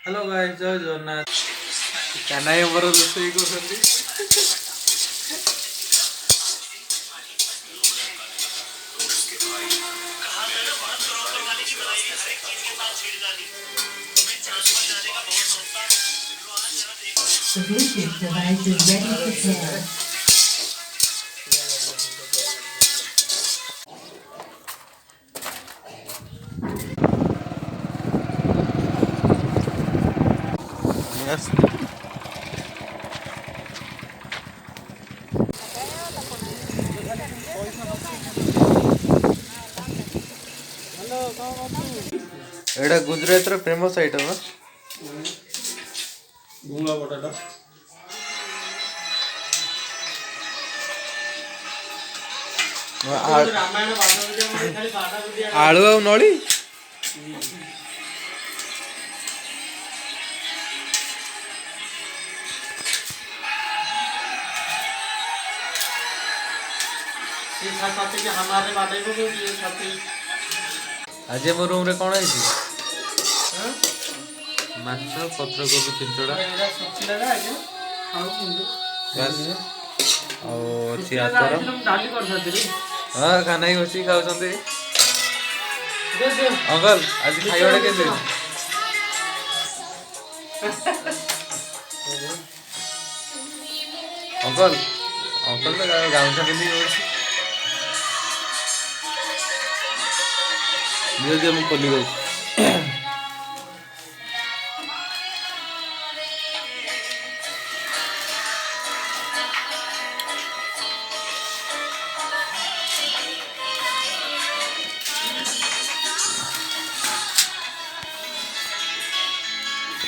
Hello guys जय जगन्नाथ कानाई हमर रोसई करथि The Bluetooth device is ready to pair. Yes Etah Gujarat row famous item भूंगा बटाटा रामायण आलू आ नड़ी हमारे बाटे को ये साथी आज मो रूम रे कोन आइछि माछ पत्र कोबी चिंचड़ा एरा सचिला रे आगे खाऊ किंतु बस और छी आचार डाली कर सकते हां खाना ही होची खाउ छंदे दे दे अंकल आज खाइबाडा केते अंकल अंकल तो गाउन पिंधि होची दियो दियो मु खोली दउ